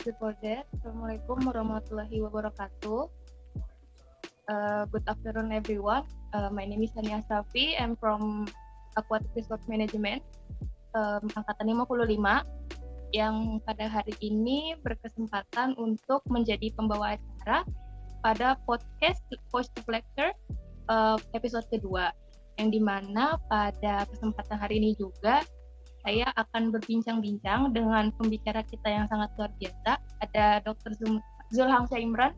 recorded. Assalamualaikum warahmatullahi wabarakatuh. Good afternoon, everyone. My name is Hania Safi. I'm from Aquatic Resource Management, angkatan 55, yang pada hari ini berkesempatan untuk menjadi pembawa acara pada podcast Voice of Lecture episode kedua, yang dimana pada kesempatan hari ini juga saya akan berbincang-bincang dengan pembicara kita yang sangat luar biasa. Ada Dr. Zulhamsyah Imran,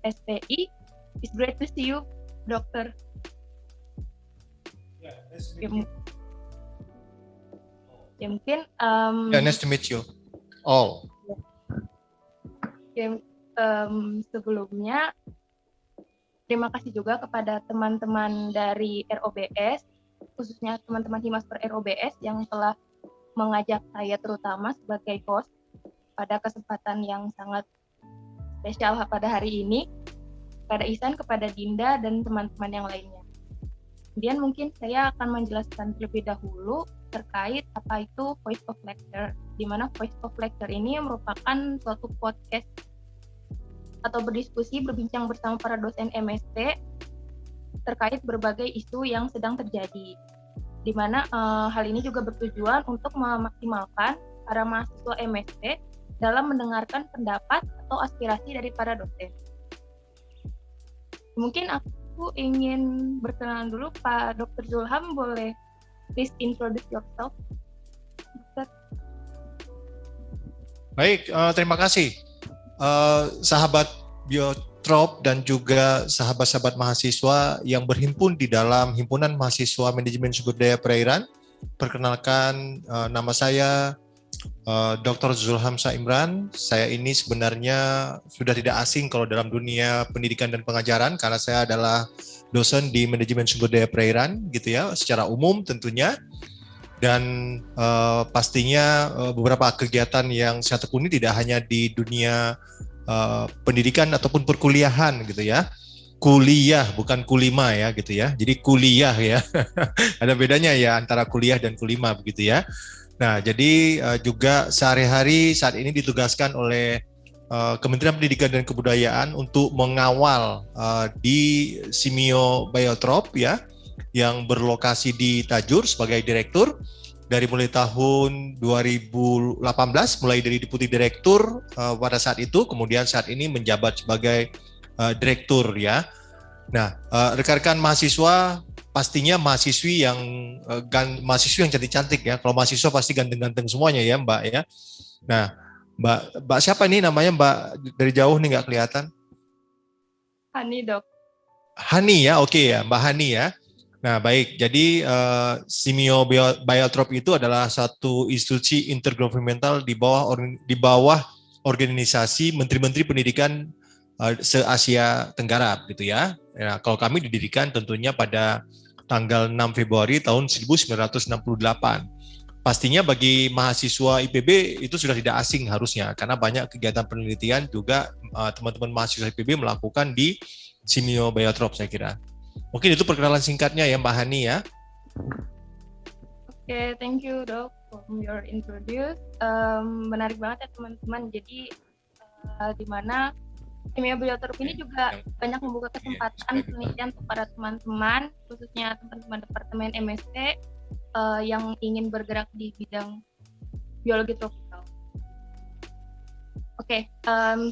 SPI. It's great to see you, Dokter. Ya, mungkin nice to meet you all. Sebelumnya terima kasih juga kepada teman-teman dari ROBS, khususnya teman-teman Himasper ROBS yang telah mengajak saya terutama sebagai host pada kesempatan yang sangat spesial pada hari ini, kepada Ihsan, kepada Dinda, dan teman-teman yang lainnya. Kemudian mungkin saya akan menjelaskan terlebih dahulu terkait apa itu Voice of Lecture, di mana Voice of Lecture ini merupakan suatu podcast atau berdiskusi, berbincang bersama para dosen MST terkait berbagai isu yang sedang terjadi, di mana hal ini juga bertujuan untuk memaksimalkan para mahasiswa MST dalam mendengarkan pendapat atau aspirasi dari para dosen. Mungkin aku ingin berkenalan dulu, Pak Dr. Zulham, boleh please introduce yourself? Baik, terima kasih. Sahabat Biotrop dan juga sahabat-sahabat mahasiswa yang berhimpun di dalam Himpunan Mahasiswa Manajemen Sumber Daya Perairan. Perkenalkan, nama saya Dr. Zulhamsyah Imran. Saya ini sebenarnya sudah tidak asing kalau dalam dunia pendidikan dan pengajaran, karena saya adalah dosen di Manajemen Sumber Daya Perairan, gitu ya, secara umum tentunya. Dan pastinya beberapa kegiatan yang saya tekuni tidak hanya di dunia pendidikan ataupun perkuliahan, gitu ya. Kuliah, bukan kulima ya, gitu ya. Jadi kuliah ya. Ada bedanya ya antara kuliah dan kulima, begitu ya. Nah, jadi juga sehari-hari saat ini ditugaskan oleh Kementerian Pendidikan dan Kebudayaan untuk mengawal di Simio Biotrop ya, yang berlokasi di Tajur sebagai direktur dari mulai tahun 2018, mulai dari Deputi Direktur pada saat itu, kemudian saat ini menjabat sebagai direktur ya. Nah, rekan-rekan mahasiswa pastinya mahasiswi yang cantik-cantik ya. Kalau mahasiswa pasti ganteng-ganteng semuanya ya, Mbak ya. Nah, Mbak siapa ini namanya, Mbak, dari jauh nih nggak kelihatan? Hani, Dok. Hani ya, oke ya, Mbak Hani ya. Nah, baik. Jadi Simio Biotrop itu adalah satu institusi intergovernmental di bawah organisasi Menteri-Menteri Pendidikan se-Asia Tenggara, gitu ya. Nah, kalau kami didirikan tentunya pada tanggal 6 Februari tahun 1968. Pastinya bagi mahasiswa IPB itu sudah tidak asing harusnya, karena banyak kegiatan penelitian juga teman-teman mahasiswa IPB melakukan di Simio Biotrop, saya kira. Mungkin itu perkenalan singkatnya ya, Mbak Hani ya. Oke, thank you, Dok, for your introduce. Menarik banget ya teman-teman. Jadi di mana Simio Biotrop ini juga banyak membuka kesempatan penelitian untuk para teman-teman, khususnya teman-teman Departemen MST yang ingin bergerak di bidang biologi tropikal. Oke,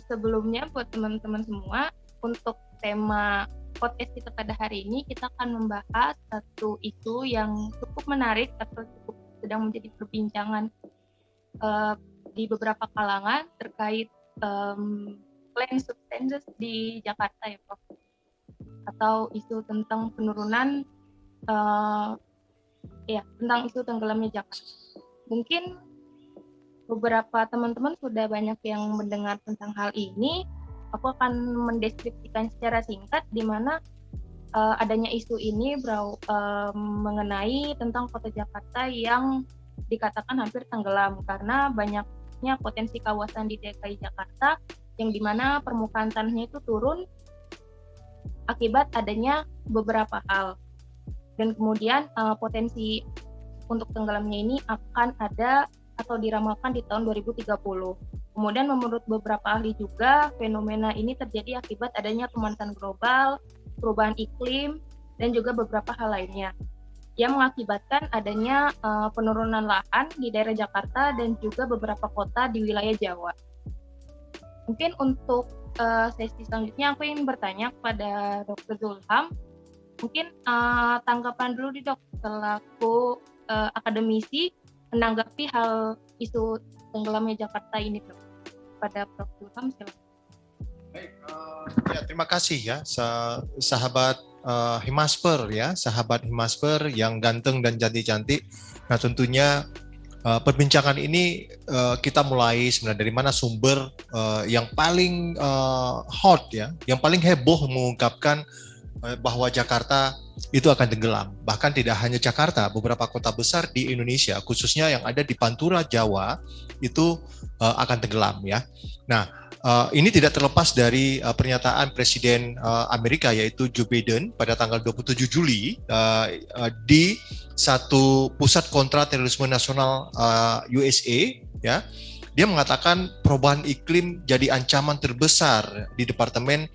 sebelumnya buat teman-teman semua, untuk tema podcast kita pada hari ini, kita akan membahas satu isu yang cukup menarik atau cukup sedang menjadi perbincangan di beberapa kalangan terkait land substances di Jakarta ya, Prof. Atau isu tentang penurunan tentang isu tenggelamnya Jakarta. Mungkin beberapa teman-teman sudah banyak yang mendengar tentang hal ini. Aku akan mendeskripsikan secara singkat di mana adanya isu ini mengenai tentang kota Jakarta yang dikatakan hampir tenggelam karena banyaknya potensi kawasan di DKI Jakarta yang dimana permukaan tanahnya itu turun akibat adanya beberapa hal. Dan kemudian potensi untuk tenggelamnya ini akan ada atau diramalkan di tahun 2030. Kemudian menurut beberapa ahli juga, fenomena ini terjadi akibat adanya pemanasan global, perubahan iklim, dan juga beberapa hal lainnya yang mengakibatkan adanya penurunan lahan di daerah Jakarta dan juga beberapa kota di wilayah Jawa. Mungkin untuk sesi selanjutnya aku ingin bertanya kepada Dr. Zulham, mungkin tanggapan dulu Dok, selaku akademisi menanggapi hal isu tenggelamnya Jakarta ini Dok. Pada Prof. Zulham, silakan. Baik, ya, terima kasih ya sahabat Himasper ya, sahabat Himasper yang ganteng dan cantik-cantik. Nah tentunya perbincangan ini kita mulai sebenarnya dari mana sumber yang paling hot ya, yang paling heboh mengungkapkan bahwa Jakarta itu akan tenggelam. Bahkan tidak hanya Jakarta, beberapa kota besar di Indonesia, khususnya yang ada di Pantura, Jawa, itu akan tenggelam ya. Nah, ini tidak terlepas dari pernyataan Presiden Amerika yaitu Joe Biden pada tanggal 27 Juli di satu pusat kontra terorisme nasional USA ya. Dia mengatakan perubahan iklim jadi ancaman terbesar di Departemen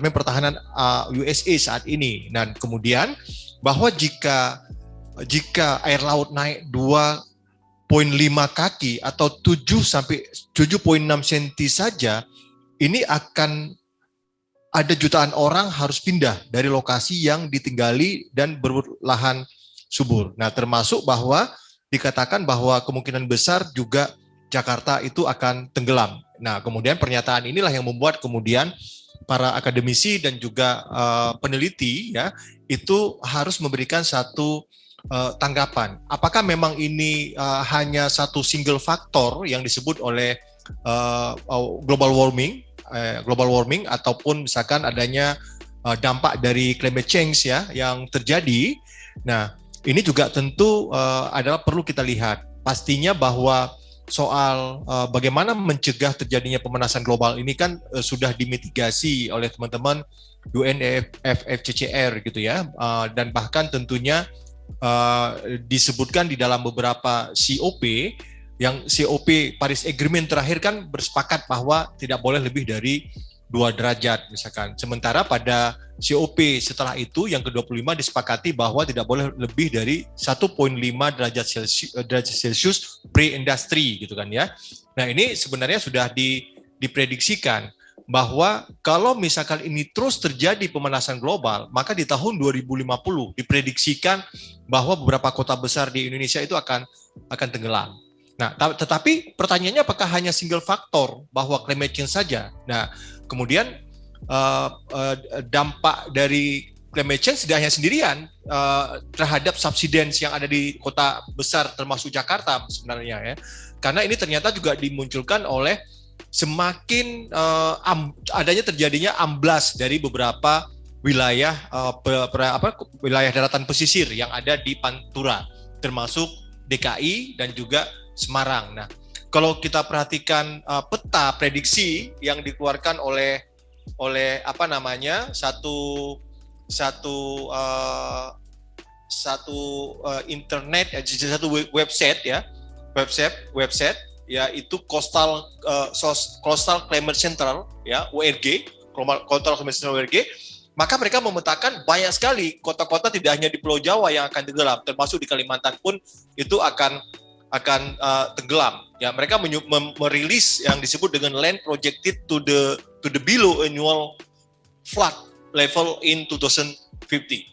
Pertahanan USA saat ini. Dan kemudian bahwa jika air laut naik 2,5 kaki atau 7 sampai 7,6 cm saja, ini akan ada jutaan orang harus pindah dari lokasi yang ditinggali dan berlahan subur. Nah, termasuk bahwa dikatakan bahwa kemungkinan besar juga Jakarta itu akan tenggelam. Nah, kemudian pernyataan inilah yang membuat kemudian para akademisi dan juga peneliti ya itu harus memberikan satu tanggapan. Apakah memang ini hanya satu single faktor yang disebut oleh global warming ataupun misalkan adanya dampak dari climate change ya yang terjadi. Nah, ini juga tentu adalah perlu kita lihat. Pastinya bahwa soal bagaimana mencegah terjadinya pemanasan global ini kan sudah dimitigasi oleh teman-teman UNFCCC gitu ya, dan bahkan tentunya disebutkan di dalam beberapa COP, yang COP Paris Agreement terakhir kan bersepakat bahwa tidak boleh lebih dari 2 derajat misalkan. Sementara pada COP setelah itu yang ke-25 disepakati bahwa tidak boleh lebih dari 1,5 derajat Celcius pre-industri gitu kan ya. Nah, ini sebenarnya sudah diprediksikan bahwa kalau misalkan ini terus terjadi pemanasan global, maka di tahun 2050 diprediksikan bahwa beberapa kota besar di Indonesia itu akan tenggelam. Nah, tetapi pertanyaannya apakah hanya single faktor bahwa climate change saja? Nah, kemudian dampak dari climate change tidak hanya sendirian terhadap subsidence yang ada di kota besar termasuk Jakarta sebenarnya ya. Karena ini ternyata juga dimunculkan oleh semakin adanya terjadinya amblas dari beberapa wilayah wilayah daratan pesisir yang ada di Pantura termasuk DKI dan juga Semarang. Nah, kalau kita perhatikan peta prediksi yang dikeluarkan oleh satu internet satu website ya itu Coastal Climate Center ya ORG, Coastal Climate Center ORG, maka mereka memetakan banyak sekali kota-kota tidak hanya di Pulau Jawa yang akan tenggelam, termasuk di Kalimantan pun itu akan tenggelam. Ya, mereka merilis yang disebut dengan land projected to the below annual flood level in 2050.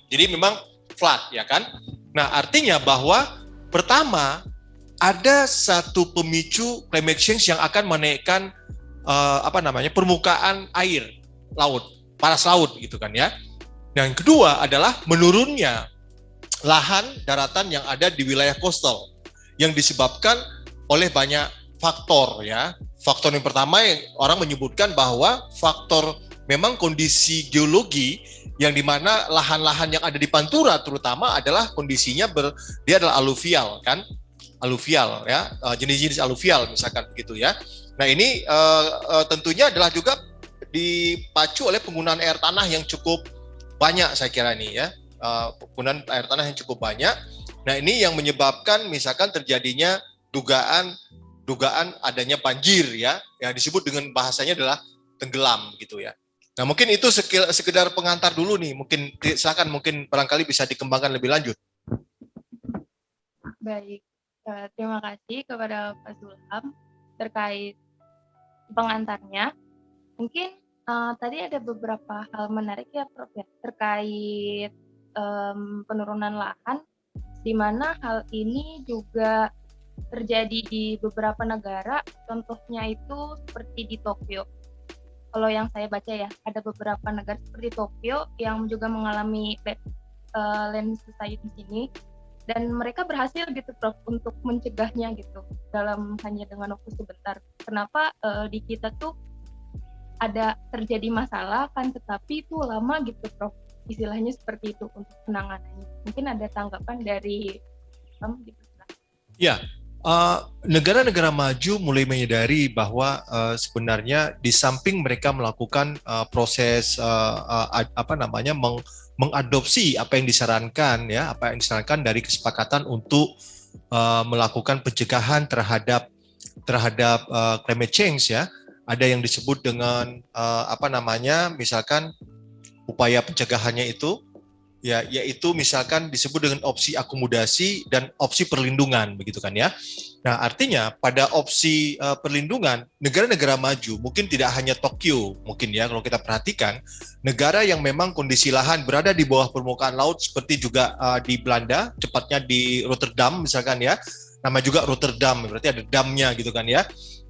Jadi memang flood ya kan. Nah, artinya bahwa pertama ada satu pemicu climate change yang akan menaikkan permukaan air laut, paras laut gitu kan ya. Dan yang kedua adalah menurunnya lahan daratan yang ada di wilayah coastal yang disebabkan oleh banyak faktor ya. Faktor yang pertama yang orang menyebutkan bahwa faktor memang kondisi geologi yang dimana lahan-lahan yang ada di Pantura terutama adalah kondisinya dia adalah aluvial kan, aluvial ya, jenis-jenis aluvial misalkan begitu ya. Nah ini tentunya adalah juga dipacu oleh penggunaan air tanah yang cukup banyak saya kira ini ya, penggunaan air tanah yang cukup banyak. Nah ini yang menyebabkan misalkan terjadinya dugaan dugaan adanya banjir ya, yang disebut dengan bahasanya adalah tenggelam gitu ya. Nah mungkin itu sekedar pengantar dulu nih, mungkin silakan, mungkin barangkali bisa dikembangkan lebih lanjut. Baik, terima kasih kepada Pak Zulham terkait pengantarnya. Mungkin tadi ada beberapa hal menarik ya Prof ya, terkait penurunan lahan, di mana hal ini juga terjadi di beberapa negara, contohnya itu seperti di Tokyo. Kalau yang saya baca ya, ada beberapa negara seperti Tokyo yang juga mengalami landslide di sini, dan mereka berhasil gitu Prof untuk mencegahnya gitu dalam hanya dengan waktu sebentar. Kenapa di kita tuh ada terjadi masalah kan, tetapi itu lama gitu Prof, istilahnya seperti itu untuk penanganannya. Mungkin ada tanggapan dari gitu. Ya, negara-negara maju mulai menyadari bahwa sebenarnya di samping mereka melakukan proses mengadopsi apa yang disarankan ya, apa yang disarankan dari kesepakatan untuk melakukan pencegahan terhadap climate change ya. Ada yang disebut dengan misalkan upaya pencegahannya itu ya, yaitu misalkan disebut dengan opsi akomodasi dan opsi perlindungan, begitu kan ya. Nah, artinya pada opsi perlindungan, negara-negara maju, mungkin tidak hanya Tokyo, mungkin ya, kalau kita perhatikan, negara yang memang kondisi lahan berada di bawah permukaan laut, seperti juga di Belanda, tepatnya di Rotterdam misalkan ya, nama juga Rotterdam, berarti ada damnya gitu kan ya.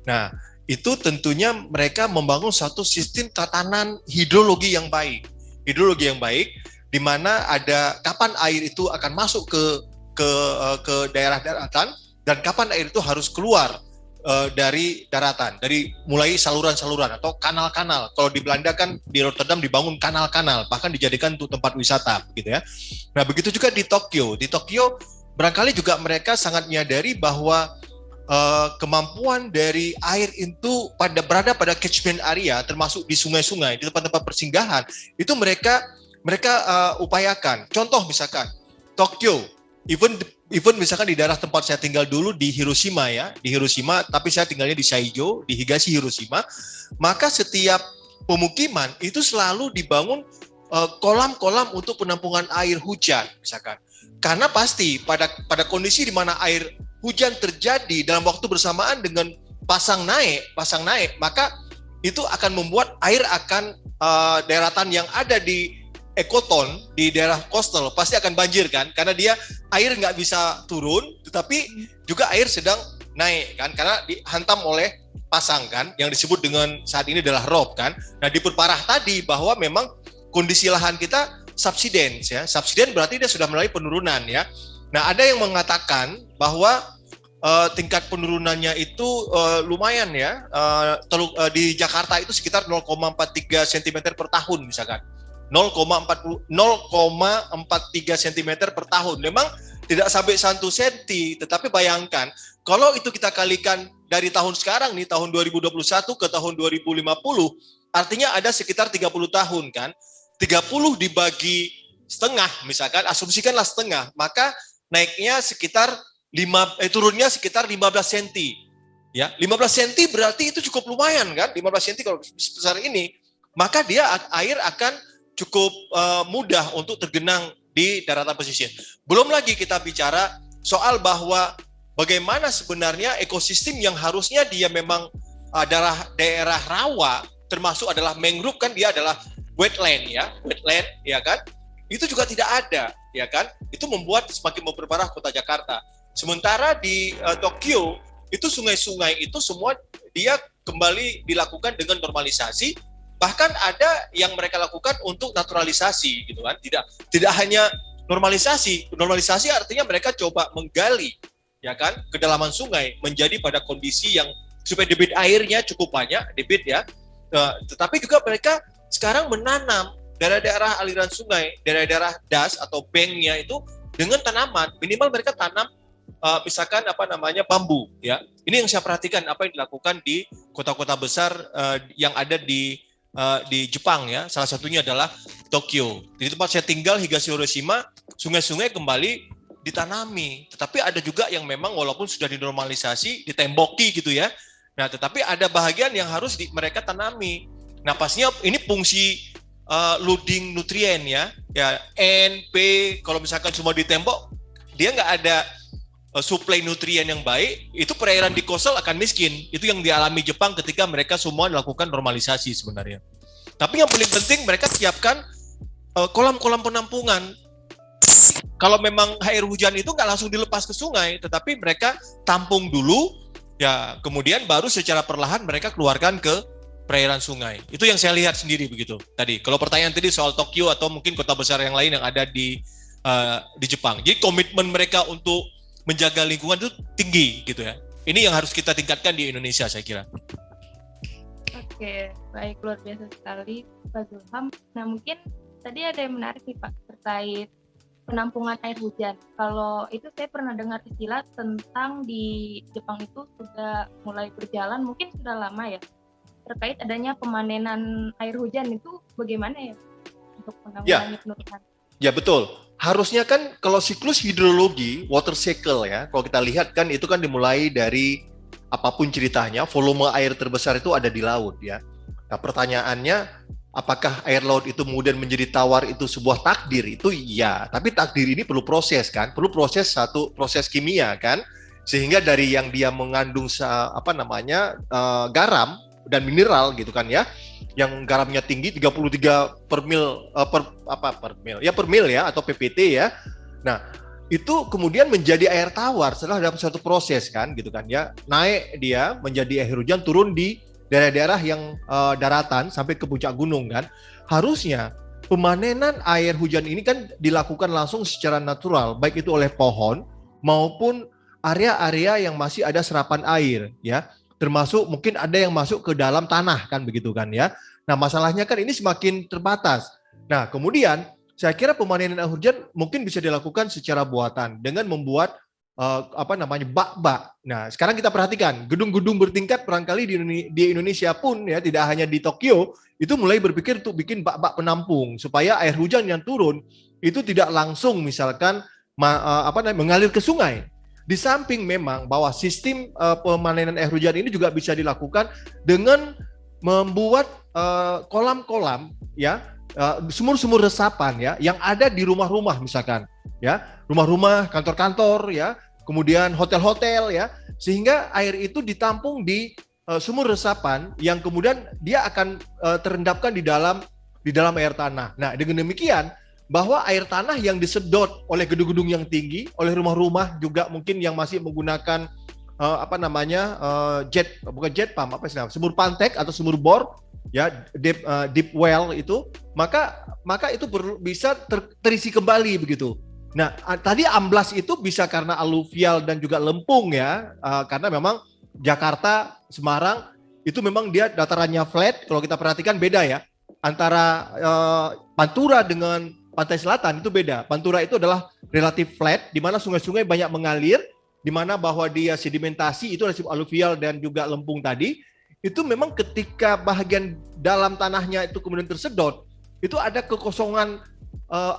Nah, itu tentunya mereka membangun satu sistem tatanan hidrologi yang baik, di mana ada kapan air itu akan masuk ke daerah daratan dan kapan air itu harus keluar dari daratan, dari mulai saluran-saluran atau kanal-kanal. Kalau di Belanda kan di Rotterdam dibangun kanal-kanal, bahkan dijadikan untuk tempat wisata, gitu ya. Nah, begitu juga di Tokyo. Di Tokyo barangkali juga mereka sangat menyadari bahwa kemampuan dari air itu berada pada catchment area, termasuk di sungai-sungai, di tempat-tempat persinggahan, itu mereka upayakan. Contoh misalkan Tokyo, even misalkan di daerah tempat saya tinggal dulu di Hiroshima ya, di Hiroshima, tapi saya tinggalnya di Saijo, di Higashi Hiroshima, maka setiap pemukiman itu selalu dibangun kolam-kolam untuk penampungan air hujan misalkan. Karena pasti pada kondisi di mana air hujan terjadi dalam waktu bersamaan dengan pasang naik, maka itu akan membuat air akan daratan yang ada di ekoton, di daerah coastal pasti akan banjir kan, karena dia air nggak bisa turun, tetapi juga air sedang naik kan, karena dihantam oleh pasang kan, yang disebut dengan saat ini adalah rob kan. Nah, diperparah tadi bahwa memang kondisi lahan kita subsidence ya, subsidence berarti dia sudah mulai penurunan ya. Nah, ada yang mengatakan bahwa tingkat penurunannya itu lumayan ya, di Jakarta itu sekitar 0,43 cm per tahun misalkan. 0,43 cm per tahun. Memang tidak sampai 1 cm, tetapi bayangkan kalau itu kita kalikan dari tahun sekarang nih, tahun 2021 ke tahun 2050, artinya ada sekitar 30 tahun kan. 30 dibagi setengah misalkan, asumsikanlah setengah, maka naiknya sekitar turunnya sekitar 15 cm. Ya, 15 cm berarti itu cukup lumayan kan? 15 cm kalau sebesar ini, maka air akan cukup mudah untuk tergenang di daratan pesisir. Belum lagi kita bicara soal bahwa bagaimana sebenarnya ekosistem yang harusnya dia memang daerah rawa, termasuk adalah mangrove kan, dia adalah wetland ya kan, itu juga tidak ada ya kan, itu membuat semakin memperparah kota Jakarta. Sementara di Tokyo itu sungai-sungai itu semua dia kembali dilakukan dengan normalisasi. Bahkan ada yang mereka lakukan untuk naturalisasi gitu kan. Tidak hanya normalisasi artinya mereka coba menggali ya kan kedalaman sungai menjadi pada kondisi yang supaya debit airnya cukup banyak, debit ya. Tetapi juga mereka sekarang menanam daerah-daerah aliran sungai, daerah-daerah das atau banknya itu dengan tanaman, minimal mereka tanam misalkan bambu ya. Ini yang saya perhatikan apa yang dilakukan di kota-kota besar yang ada di Jepang ya, salah satunya adalah Tokyo. Di tempat saya tinggal Higashi Hiroshima, sungai-sungai kembali ditanami, tetapi ada juga yang memang walaupun sudah dinormalisasi, ditemboki gitu ya. Nah, tetapi ada bahagian yang harus mereka tanami. Nah, pastinya ini fungsi loading nutrien ya N, P, kalau misalkan semua ditembok, dia nggak ada suplai nutrien yang baik, itu perairan di coastal akan miskin. Itu yang dialami Jepang ketika mereka semua melakukan normalisasi sebenarnya. Tapi yang paling penting mereka siapkan kolam-kolam penampungan. Kalau memang air hujan itu nggak langsung dilepas ke sungai, tetapi mereka tampung dulu, ya kemudian baru secara perlahan mereka keluarkan ke perairan sungai. Itu yang saya lihat sendiri begitu tadi. Kalau pertanyaan tadi soal Tokyo atau mungkin kota besar yang lain yang ada di Jepang. Jadi komitmen mereka untuk menjaga lingkungan itu tinggi gitu ya. Ini yang harus kita tingkatkan di Indonesia saya kira. Oke, baik, luar biasa sekali Pak Zulham. Nah mungkin tadi ada yang menarik nih Pak terkait penampungan air hujan. Kalau itu saya pernah dengar istilah tentang di Jepang itu sudah mulai berjalan, mungkin sudah lama ya, terkait adanya pemanenan air hujan itu bagaimana ya untuk menanggulangi penurunan? Ya betul. Harusnya kan kalau siklus hidrologi, water cycle ya, kalau kita lihat kan itu kan dimulai dari apapun ceritanya, volume air terbesar itu ada di laut ya. Nah pertanyaannya, apakah air laut itu kemudian menjadi tawar itu sebuah takdir? Itu iya, tapi takdir ini perlu proses kan, perlu satu proses kimia kan, sehingga dari yang dia mengandung garam dan mineral gitu kan ya, yang garamnya tinggi 33 per mil per mil ya atau PPT ya. Nah, itu kemudian menjadi air tawar setelah dapat satu proses kan gitu kan ya. Naik dia menjadi air hujan, turun di daerah-daerah yang daratan sampai ke puncak gunung kan. Harusnya pemanenan air hujan ini kan dilakukan langsung secara natural, baik itu oleh pohon maupun area-area yang masih ada serapan air ya. Termasuk mungkin ada yang masuk ke dalam tanah kan begitu kan ya. Nah, masalahnya kan ini semakin terbatas. Nah, kemudian saya kira pemanenan air hujan mungkin bisa dilakukan secara buatan dengan membuat bak-bak. Nah, sekarang kita perhatikan gedung-gedung bertingkat barangkali di Indonesia pun ya, tidak hanya di Tokyo, itu mulai berpikir untuk bikin bak-bak penampung supaya air hujan yang turun itu tidak langsung misalkan mengalir ke sungai. Di samping memang bahwa sistem pemanenan air hujan ini juga bisa dilakukan dengan membuat kolam-kolam ya, sumur-sumur resapan ya yang ada di rumah-rumah misalkan ya, rumah-rumah, kantor-kantor ya, kemudian hotel-hotel ya, sehingga air itu ditampung di sumur resapan yang kemudian dia akan terendapkan di dalam air tanah. Nah, dengan demikian bahwa air tanah yang disedot oleh gedung-gedung yang tinggi, oleh rumah-rumah juga mungkin yang masih menggunakan sumur pantek atau sumur bor ya, deep well itu, maka itu bisa terisi kembali begitu. Nah, tadi amblas itu bisa karena aluvial dan juga lempung ya, karena memang Jakarta, Semarang itu memang dia datarannya flat. Kalau kita perhatikan beda ya, antara Pantura dengan Pantai Selatan itu beda. Pantura itu adalah relatif flat, di mana sungai-sungai banyak mengalir, di mana bahwa dia sedimentasi itu aluvial dan juga lempung tadi. Itu memang ketika bahagian dalam tanahnya itu kemudian tersedot, itu ada kekosongan,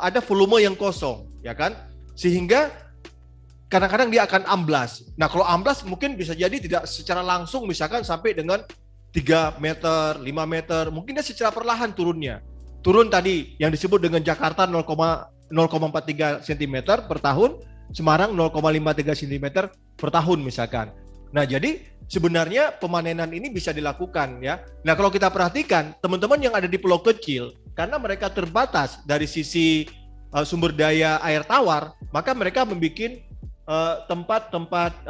ada volume yang kosong, ya kan? Sehingga kadang-kadang dia akan amblas. Nah, kalau amblas mungkin bisa jadi tidak secara langsung misalkan sampai dengan 3 meter, 5 meter, mungkin dia secara perlahan turunnya. Turun tadi yang disebut dengan Jakarta 0,43 cm per tahun, Semarang 0,53 cm per tahun misalkan. Nah, jadi sebenarnya pemanenan ini bisa dilakukan ya. Nah, kalau kita perhatikan teman-teman yang ada di pulau kecil, karena mereka terbatas dari sisi sumber daya air tawar, maka mereka membuat tempat-tempat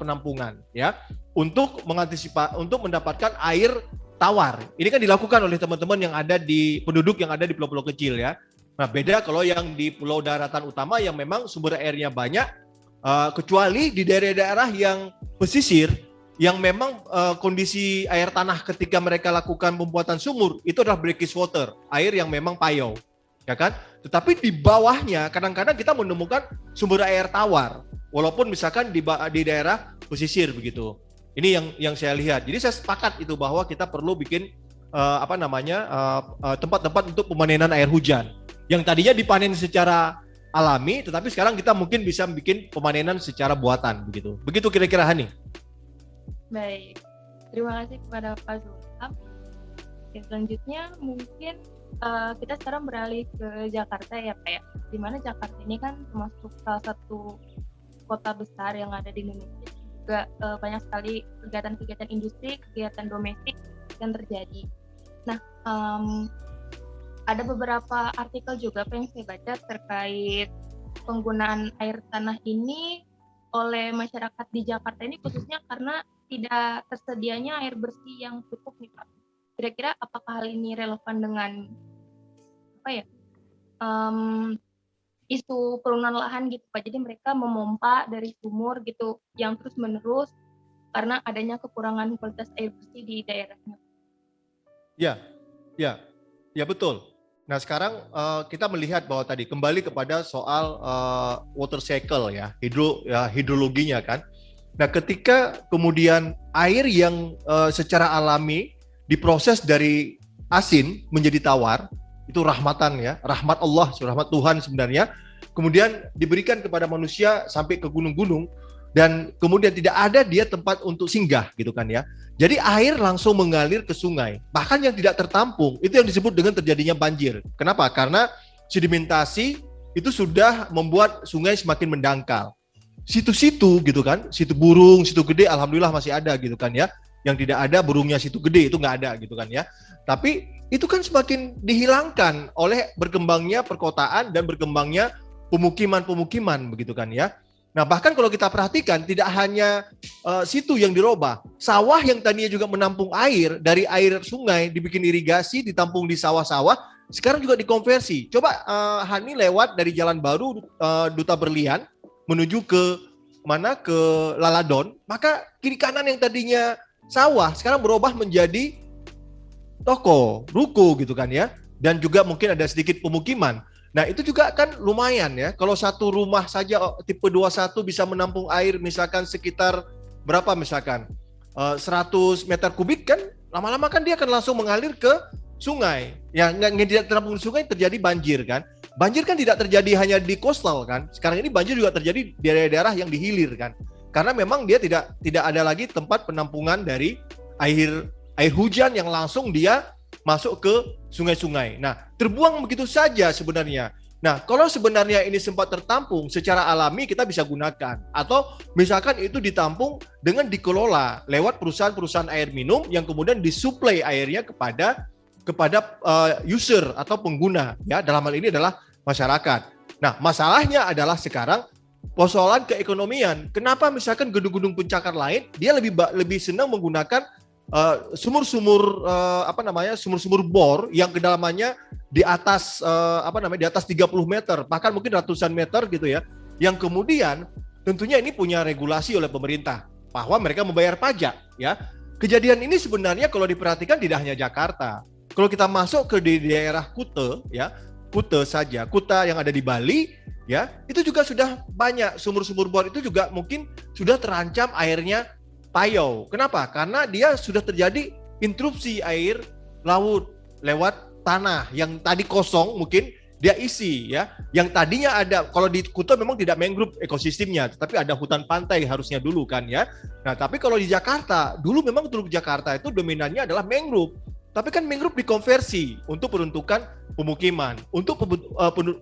penampungan ya untuk mendapatkan air tawar. Ini kan dilakukan oleh teman-teman yang ada di penduduk yang ada di pulau-pulau kecil ya. Nah, beda kalau yang di pulau daratan utama yang memang sumber airnya banyak, kecuali di daerah-daerah yang pesisir yang memang kondisi air tanah ketika mereka lakukan pembuatan sumur itu adalah brackish water, air yang memang payau, ya kan? Tetapi di bawahnya kadang-kadang kita menemukan sumber air tawar, walaupun misalkan di daerah pesisir begitu. Ini yang saya lihat. Jadi saya sepakat itu bahwa kita perlu bikin tempat-tempat untuk pemanenan air hujan. Yang tadinya dipanen secara alami, tetapi sekarang kita mungkin bisa bikin pemanenan secara buatan begitu. Begitu kira-kira Hani. Baik, terima kasih kepada Pak Zulham. Oke, selanjutnya mungkin kita sekarang beralih ke Jakarta ya Pak ya. Dimana Jakarta ini kan termasuk salah satu kota besar yang ada di Indonesia. Juga banyak sekali kegiatan-kegiatan industri, kegiatan domestik yang terjadi. Nah, ada beberapa artikel juga yang saya baca terkait penggunaan air tanah ini oleh masyarakat di Jakarta ini, khususnya karena tidak tersedianya air bersih yang cukup nih Pak. Kira-kira apakah hal ini relevan dengan isu penurunan lahan gitu Pak? Jadi mereka memompa dari sumur gitu yang terus menerus karena adanya kekurangan kualitas air bersih di daerahnya. Ya betul. Nah sekarang kita melihat bahwa tadi kembali kepada soal water cycle ya, hidrologinya kan. Nah ketika kemudian air yang secara alami diproses dari asin menjadi tawar, itu rahmatan ya, rahmat Allah, rahmat Tuhan sebenarnya, kemudian diberikan kepada manusia sampai ke gunung-gunung, dan kemudian tidak ada dia tempat untuk singgah gitu kan ya. Jadi air langsung mengalir ke sungai, bahkan yang tidak tertampung, itu yang disebut dengan terjadinya banjir. Kenapa? Karena sedimentasi itu sudah membuat sungai semakin mendangkal. Situ-situ gitu kan, situ burung, situ gede, alhamdulillah masih ada gitu kan ya. Yang tidak ada burungnya situ gede itu nggak ada gitu kan ya. Tapi itu kan semakin dihilangkan oleh berkembangnya perkotaan dan berkembangnya pemukiman-pemukiman begitu kan ya. Nah bahkan kalau kita perhatikan tidak hanya situ yang dirubah, sawah yang tadinya juga menampung air dari air sungai dibikin irigasi, ditampung di sawah-sawah, sekarang juga dikonversi. Coba Hani lewat dari Jalan Baru Duta Berlian menuju ke mana, ke Laladon, maka kiri kanan yang tadinya sawah sekarang berubah menjadi toko, ruko gitu kan ya, dan juga mungkin ada sedikit pemukiman. Nah itu juga kan lumayan ya, kalau satu rumah saja tipe 21 bisa menampung air misalkan sekitar berapa misalkan 100 meter kubik kan, lama-lama kan dia akan langsung mengalir ke sungai. Ya nggak tidak tertampung di sungai terjadi banjir kan. Banjir kan tidak terjadi hanya di coastal kan, sekarang ini banjir juga terjadi di daerah-daerah yang dihilir kan. Karena memang dia tidak ada lagi tempat penampungan dari air hujan yang langsung dia masuk ke sungai-sungai. Nah, terbuang begitu saja sebenarnya. Nah, kalau sebenarnya ini sempat tertampung secara alami kita bisa gunakan. Atau misalkan itu ditampung dengan dikelola lewat perusahaan-perusahaan air minum yang kemudian disuplai airnya kepada user atau pengguna. Ya, dalam hal ini adalah masyarakat. Nah, masalahnya adalah sekarang persoalan keekonomian. Kenapa misalkan gedung-gedung pencakar lain dia lebih senang menggunakan sumur-sumur sumur-sumur bor yang kedalamannya di atas di atas 30 meter, bahkan mungkin ratusan meter gitu ya. Yang kemudian tentunya ini punya regulasi oleh pemerintah bahwa mereka membayar pajak ya. Kejadian ini sebenarnya kalau diperhatikan tidak hanya Jakarta. Kalau kita masuk ke di daerah Kuta ya, Kuta yang ada di Bali ya, itu juga sudah banyak sumur-sumur bor, itu juga mungkin sudah terancam airnya payau. Kenapa? Karena dia sudah terjadi interupsi air laut lewat tanah yang tadi kosong mungkin dia isi ya. Yang tadinya ada, kalau di Kuta memang tidak mangrove ekosistemnya, tetapi ada hutan pantai harusnya dulu kan ya. Nah, tapi kalau di Jakarta, dulu memang Teluk Jakarta itu dominannya adalah mangrove. Tapi kan mangrove dikonversi untuk peruntukan pemukiman, untuk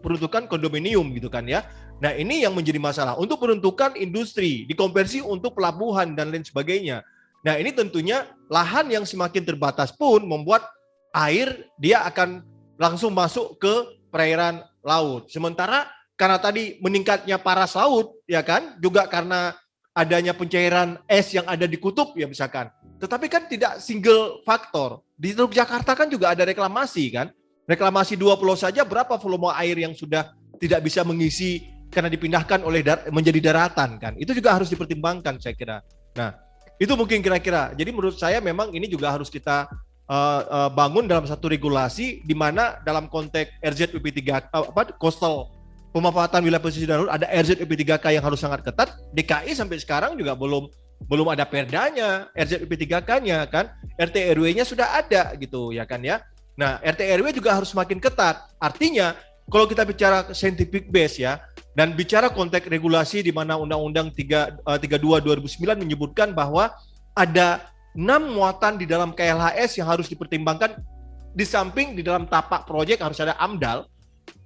peruntukan kondominium gitu kan ya. Nah ini yang menjadi masalah, untuk peruntukan industri, dikonversi untuk pelabuhan dan lain sebagainya. Nah ini tentunya lahan yang semakin terbatas pun membuat air dia akan langsung masuk ke perairan laut. Sementara karena tadi meningkatnya paras laut ya kan, juga karena adanya pencairan es yang ada di kutub ya misalkan. Tetapi kan tidak single faktor. Di Teluk Jakarta kan juga ada reklamasi kan. Reklamasi 2 pulau saja berapa volume air yang sudah tidak bisa mengisi karena dipindahkan menjadi daratan kan. Itu juga harus dipertimbangkan saya kira. Nah, itu mungkin kira-kira. Jadi menurut saya memang ini juga harus kita bangun dalam satu regulasi di mana dalam konteks RZUP3 coastal pemanfaatan wilayah pesisir darat ada RZUP3K yang harus sangat ketat. DKI sampai sekarang juga belum ada perdanya, RZUP3K-nya kan. RT RW-nya sudah ada gitu ya kan ya. Nah, RT RW juga harus semakin ketat. Artinya kalau kita bicara scientific base ya, dan bicara konteks regulasi di mana Undang-Undang 32 2009 menyebutkan bahwa ada 6 muatan di dalam KLHS yang harus dipertimbangkan, di samping di dalam tapak proyek harus ada AMDAL,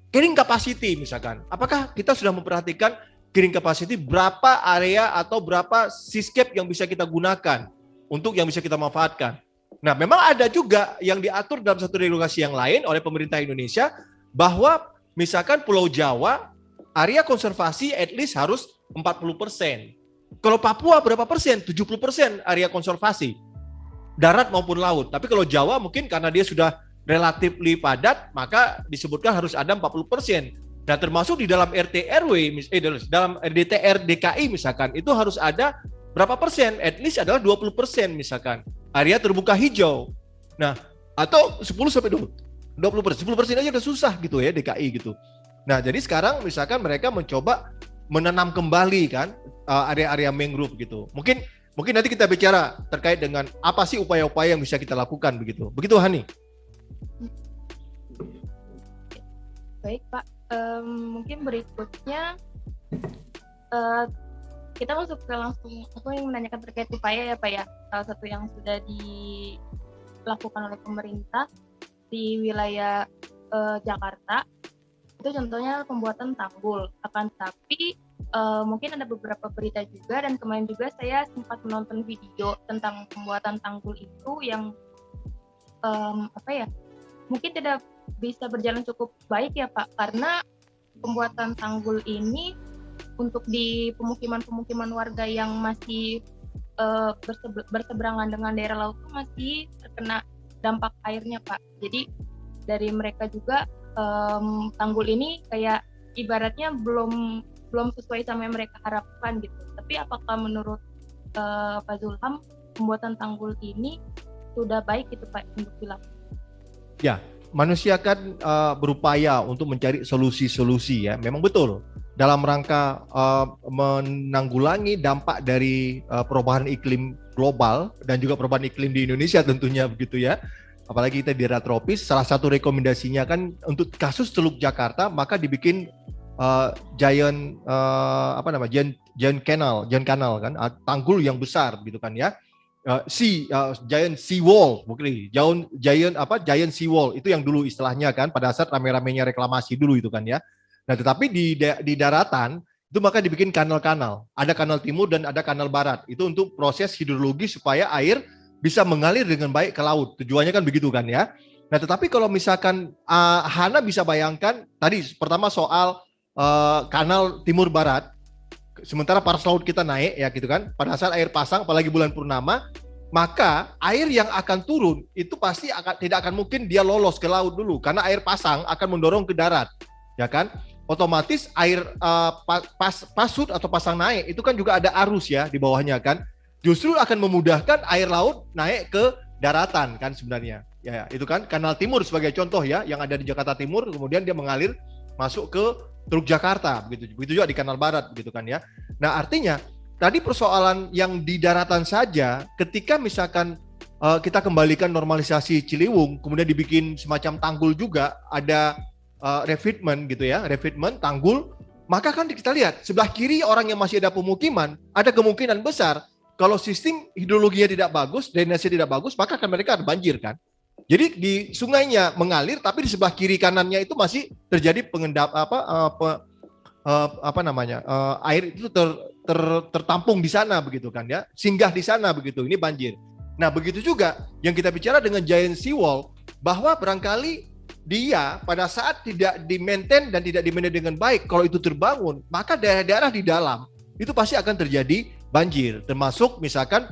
carrying capacity misalkan. Apakah kita sudah memperhatikan carrying capacity, berapa area atau berapa seascape yang bisa kita gunakan untuk yang bisa kita manfaatkan. Nah, memang ada juga yang diatur dalam satu regulasi yang lain oleh pemerintah Indonesia bahwa misalkan Pulau Jawa, area konservasi at least harus 40%. Kalau Papua berapa persen? 70% area konservasi, darat maupun laut. Tapi kalau Jawa mungkin karena dia sudah relatif padat, maka disebutkan harus ada 40%. Nah, termasuk di dalam RT RW, dalam DTR DKI misalkan, itu harus ada berapa persen? At least adalah 20% misalkan. Area terbuka hijau. Nah, atau 10-20%. 10% aja udah susah gitu ya DKI gitu. Nah, jadi sekarang misalkan mereka mencoba menanam kembali kan area-area mangrove gitu. Mungkin nanti kita bicara terkait dengan apa sih upaya-upaya yang bisa kita lakukan begitu. Begitu Hani. Baik Pak, mungkin berikutnya kita masuk ke langsung, aku ingin menanyakan terkait upaya ya Pak ya. Salah satu yang sudah dilakukan oleh pemerintah di wilayah Jakarta itu contohnya pembuatan tanggul. Akan tapi mungkin ada beberapa berita juga, dan kemarin juga saya sempat menonton video tentang pembuatan tanggul itu yang mungkin tidak bisa berjalan cukup baik ya Pak, karena pembuatan tanggul ini untuk di pemukiman warga yang masih berseberangan dengan daerah laut itu masih terkena dampak airnya Pak. Jadi dari mereka juga tanggul ini kayak ibaratnya belum sesuai sama yang mereka harapkan gitu. Tapi apakah menurut Pak Zulham pembuatan tanggul ini sudah baik gitu Pak untuk dilakukan? Ya, manusia kan berupaya untuk mencari solusi-solusi ya. Memang betul dalam rangka menanggulangi dampak dari perubahan iklim global dan juga perubahan iklim di Indonesia tentunya begitu ya. Apalagi kita di daerah tropis, salah satu rekomendasinya kan untuk kasus Teluk Jakarta maka dibikin giant canal kan, tanggul yang besar gitu kan ya. Giant sea wall, mungkin giant sea wall itu yang dulu istilahnya kan pada saat rame-ramenya reklamasi dulu itu kan ya. Nah, tetapi di daratan itu maka dibikin kanal-kanal. Ada kanal timur dan ada kanal barat. Itu untuk proses hidrologi supaya air bisa mengalir dengan baik ke laut. Tujuannya kan begitu kan ya. Nah, tetapi kalau misalkan Hana bisa bayangkan tadi pertama soal kanal timur barat, sementara paras laut kita naik ya gitu kan. Pada saat air pasang apalagi bulan purnama, maka air yang akan turun itu pasti tidak akan mungkin dia lolos ke laut dulu karena air pasang akan mendorong ke darat. Ya kan? Otomatis air pasut atau pasang naik itu kan juga ada arus ya di bawahnya kan. Justru akan memudahkan air laut naik ke daratan kan sebenarnya. Ya, itu kan kanal timur sebagai contoh ya yang ada di Jakarta Timur, kemudian dia mengalir masuk ke Teluk Jakarta begitu. Begitu juga di kanal barat gitu kan ya. Nah, artinya tadi persoalan yang di daratan saja ketika misalkan kita kembalikan normalisasi Ciliwung, kemudian dibikin semacam tanggul juga, ada refitment gitu ya, refitment tanggul, maka kan kita lihat sebelah kiri orang yang masih ada pemukiman, ada kemungkinan besar kalau sistem hidrologinya tidak bagus, drainase tidak bagus, maka akan mereka ada banjir kan. Jadi di sungainya mengalir, tapi di sebelah kiri kanannya itu masih terjadi air itu tertampung di sana begitu kan ya, singgah di sana begitu, ini banjir. Nah, begitu juga yang kita bicara dengan giant sea wall, bahwa barangkali dia pada saat tidak di-maintain dan tidak di-manage dengan baik, kalau itu terbangun, maka daerah-daerah di dalam itu pasti akan terjadi banjir, termasuk misalkan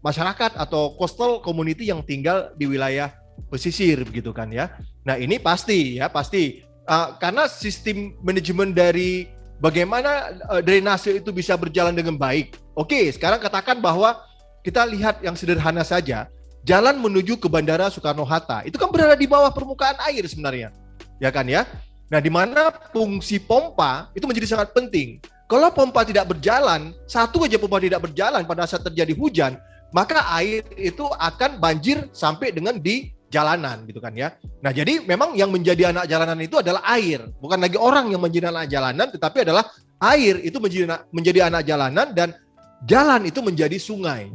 masyarakat atau coastal community yang tinggal di wilayah pesisir begitu kan ya. Nah, ini pasti karena sistem manajemen dari bagaimana drainase itu bisa berjalan dengan baik. Oke, sekarang katakan bahwa kita lihat yang sederhana saja. Jalan menuju ke Bandara Soekarno-Hatta itu kan berada di bawah permukaan air sebenarnya, ya kan ya. Nah, di mana fungsi pompa itu menjadi sangat penting. Kalau pompa tidak berjalan, satu aja pompa tidak berjalan pada saat terjadi hujan, maka air itu akan banjir sampai dengan di jalanan gitu kan ya. Nah, jadi memang yang menjadi anak jalanan itu adalah air, bukan lagi orang yang menjadi anak jalanan, tetapi adalah air itu menjadi anak jalanan, dan jalan itu menjadi sungai.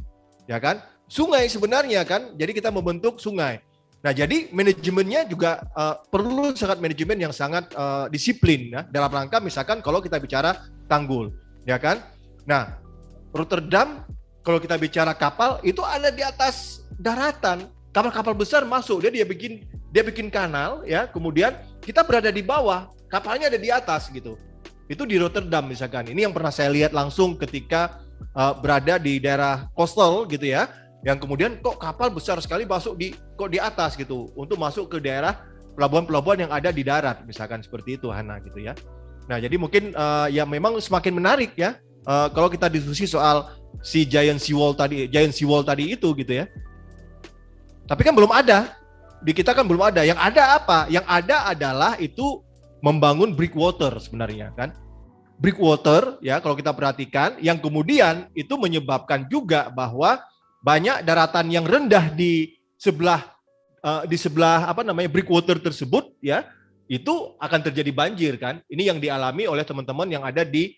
Ya kan? Sungai sebenarnya kan, jadi kita membentuk sungai. Nah, jadi manajemennya juga perlu sangat manajemen yang sangat disiplin ya, dalam rangka misalkan kalau kita bicara tanggul, ya kan? Nah, Rotterdam kalau kita bicara kapal itu ada di atas daratan. Kapal-kapal besar masuk, dia bikin kanal ya, kemudian kita berada di bawah, kapalnya ada di atas gitu. Itu di Rotterdam misalkan. Ini yang pernah saya lihat langsung ketika berada di daerah coastal gitu ya, yang kemudian kok kapal besar sekali masuk di atas gitu untuk masuk ke daerah pelabuhan-pelabuhan yang ada di darat misalkan, seperti itu Hana gitu ya. Nah, jadi mungkin ya memang semakin menarik ya kalau kita diskusi soal si giant seawall tadi itu gitu ya. Tapi kan belum ada. Di kita kan belum ada. Yang ada apa? Yang ada adalah itu membangun breakwater sebenarnya kan. Breakwater ya kalau kita perhatikan, yang kemudian itu menyebabkan juga bahwa banyak daratan yang rendah di sebelah breakwater tersebut ya, itu akan terjadi banjir kan. Ini yang dialami oleh teman-teman yang ada di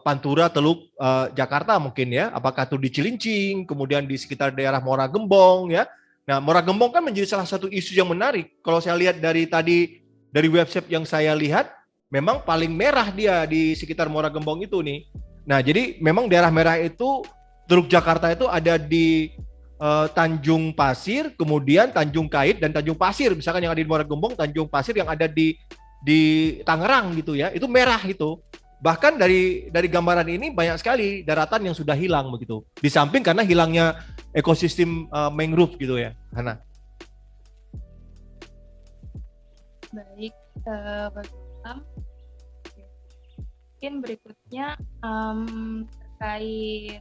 Pantura, Teluk Jakarta mungkin ya. Apakah itu di Cilincing, kemudian di sekitar daerah Muara Gembong ya. Nah, Muara Gembong kan menjadi salah satu isu yang menarik. Kalau saya lihat dari website yang saya lihat, memang paling merah dia di sekitar Muara Gembong itu nih. Nah, jadi memang daerah merah itu, Teluk Jakarta itu ada di Tanjung Pasir, kemudian Tanjung Kait dan Tanjung Pasir. Misalkan yang ada di Muara Gembong, Tanjung Pasir yang ada di Tangerang gitu ya. Itu merah itu. Bahkan dari gambaran ini banyak sekali daratan yang sudah hilang begitu. Di samping karena hilangnya ekosistem mangrove gitu ya, Hana. Baik, mungkin berikutnya terkait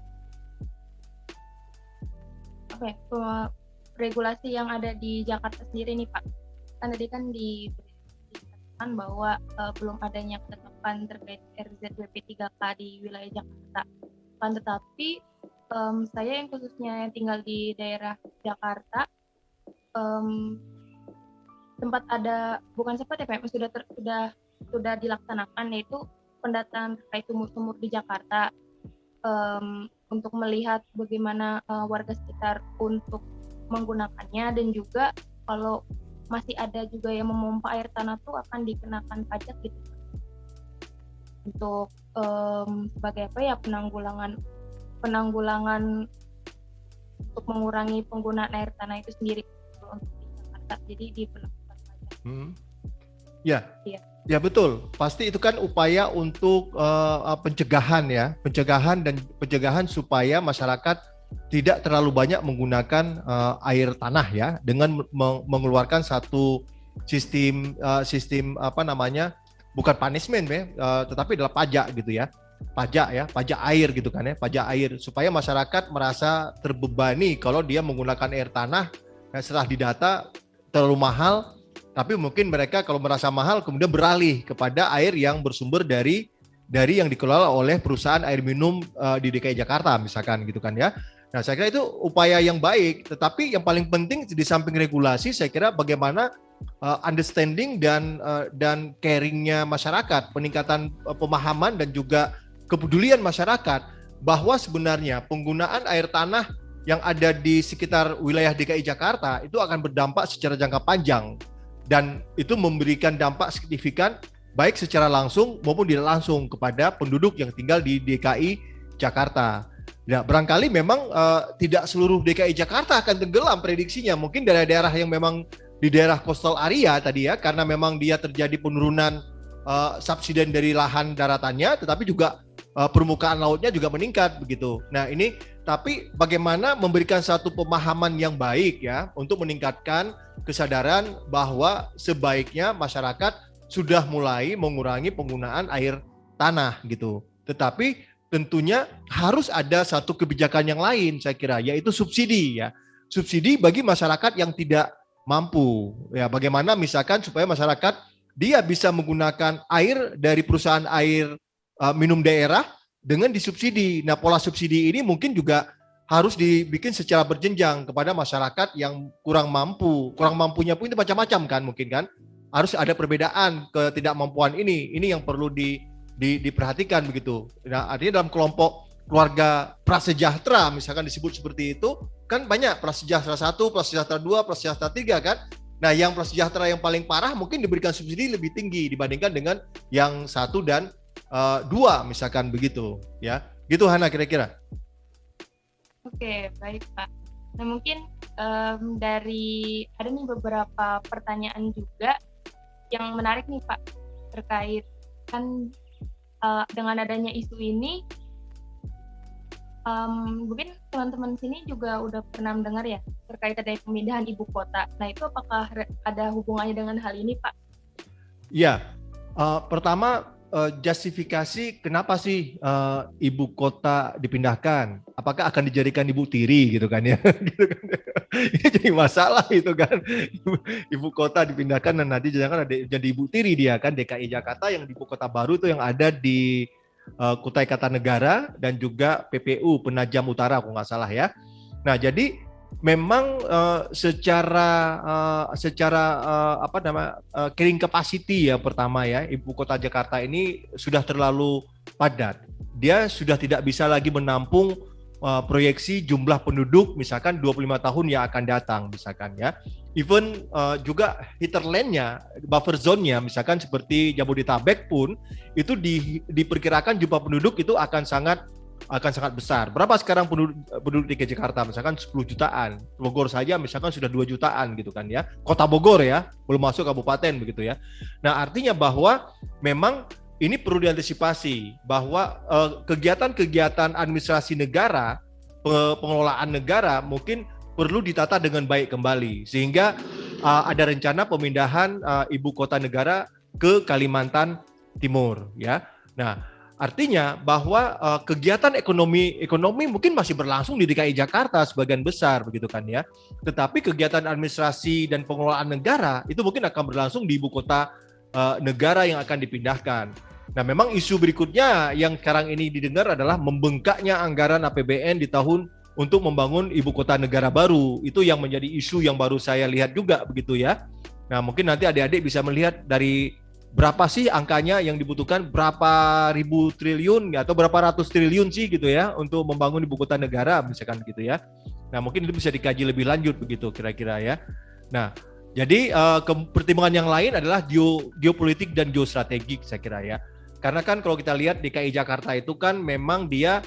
apa ya, regulasi yang ada di Jakarta sendiri nih Pak. Kan tadi kan dikatakan bahwa belum adanya ketetapan terkait RZWP 3K di wilayah Jakarta. Kan tetapi saya yang khususnya tinggal di daerah Jakarta, sempat ada, bukan sempat ya Pak, sudah dilaksanakan, yaitu pendataan terkait sumur-sumur di Jakarta, untuk melihat bagaimana warga sekitar untuk menggunakannya, dan juga kalau masih ada juga yang memompa air tanah tuh akan dikenakan pajak gitu untuk sebagai apa ya, penanggulangan untuk mengurangi penggunaan air tanah itu sendiri untuk di Jakarta, jadi diberlakukan pajak. Ya betul, pasti itu kan upaya untuk pencegahan supaya masyarakat tidak terlalu banyak menggunakan air tanah ya, dengan mengeluarkan satu sistem bukan punishment ya, tetapi adalah pajak gitu ya. Pajak air gitu kan ya, pajak air, supaya masyarakat merasa terbebani kalau dia menggunakan air tanah setelah didata terlalu mahal, tapi mungkin mereka kalau merasa mahal kemudian beralih kepada air yang bersumber dari yang dikelola oleh perusahaan air minum di DKI Jakarta misalkan gitu kan ya. Nah, saya kira itu upaya yang baik, tetapi yang paling penting di samping regulasi, saya kira bagaimana understanding dan caringnya masyarakat, peningkatan pemahaman dan juga kepedulian masyarakat bahwa sebenarnya penggunaan air tanah yang ada di sekitar wilayah DKI Jakarta itu akan berdampak secara jangka panjang, dan itu memberikan dampak signifikan baik secara langsung maupun tidak langsung kepada penduduk yang tinggal di DKI Jakarta. Nah, barangkali memang tidak seluruh DKI Jakarta akan tenggelam prediksinya, mungkin daerah-daerah yang memang di daerah coastal area tadi ya, karena memang dia terjadi penurunan subsiden dari lahan daratannya, tetapi juga permukaan lautnya juga meningkat begitu. Nah, ini tapi bagaimana memberikan satu pemahaman yang baik ya untuk meningkatkan kesadaran bahwa sebaiknya masyarakat sudah mulai mengurangi penggunaan air tanah gitu. Tetapi tentunya harus ada satu kebijakan yang lain saya kira, yaitu subsidi ya. Subsidi bagi masyarakat yang tidak mampu. Ya, bagaimana misalkan supaya masyarakat dia bisa menggunakan air dari perusahaan air minum daerah dengan disubsidi. Nah, pola subsidi ini mungkin juga harus dibikin secara berjenjang kepada masyarakat yang kurang mampu. Kurang mampunya pun itu macam-macam kan mungkin kan. Harus ada perbedaan ketidakmampuan ini. Ini yang perlu diperhatikan begitu. Nah, artinya dalam kelompok keluarga prasejahtera misalkan disebut seperti itu, kan banyak prasejahtera 1, prasejahtera 2, prasejahtera 3 kan. Nah, yang prasejahtera yang paling parah mungkin diberikan subsidi lebih tinggi dibandingkan dengan yang 1 dan 2 misalkan begitu ya. Gitu Hana kira-kira. Oke, baik Pak. Nah mungkin dari ada nih beberapa pertanyaan juga yang menarik nih Pak terkait kan dengan adanya isu ini, mungkin teman-teman sini juga udah pernah mendengar ya terkait adanya pemindahan ibu kota. Nah itu apakah ada hubungannya dengan hal ini Pak? Ya, pertama justifikasi kenapa sih ibu kota dipindahkan? Apakah akan dijadikan ibu tiri gitu kan ya? Gitu kan. Ini jadi masalah itu kan. Ibu kota dipindahkan dan nanti jangan ada jadi ibu tiri dia kan. DKI Jakarta yang di ibu kota baru itu yang ada di Kutai Kartanegara dan juga PPU Penajam Utara kalau nggak salah ya. Nah jadi memang secara carrying capacity ya pertama ya, ibu kota Jakarta ini sudah terlalu padat. Dia sudah tidak bisa lagi menampung proyeksi jumlah penduduk misalkan 25 tahun yang akan datang misalkan ya. Even juga hinterland-nya, buffer zone-nya misalkan seperti Jabodetabek pun itu diperkirakan jumlah penduduk itu akan sangat besar. Berapa sekarang penduduk di Jakarta? Misalkan 10 jutaan. Bogor saja misalkan sudah 2 jutaan gitu kan ya. Kota Bogor ya, belum masuk kabupaten begitu ya. Nah, artinya bahwa memang ini perlu diantisipasi bahwa kegiatan-kegiatan administrasi negara, pengelolaan negara mungkin perlu ditata dengan baik kembali sehingga ada rencana pemindahan ibu kota negara ke Kalimantan Timur ya. Nah, artinya bahwa kegiatan ekonomi mungkin masih berlangsung di DKI Jakarta sebagian besar begitu kan ya. Tetapi kegiatan administrasi dan pengelolaan negara itu mungkin akan berlangsung di ibu kota negara yang akan dipindahkan. Nah, memang isu berikutnya yang sekarang ini didengar adalah membengkaknya anggaran APBN di tahun untuk membangun ibu kota negara baru. Itu yang menjadi isu yang baru saya lihat juga begitu ya. Nah, mungkin nanti adik-adik bisa melihat dari berapa sih angkanya yang dibutuhkan, berapa ribu triliun atau berapa ratus triliun sih gitu ya untuk membangun ibu kota negara misalkan gitu ya. Nah, mungkin itu bisa dikaji lebih lanjut begitu kira-kira ya. Nah, jadi pertimbangan yang lain adalah geopolitik dan geostrategik saya kira ya. Karena kan kalau kita lihat DKI Jakarta itu kan memang dia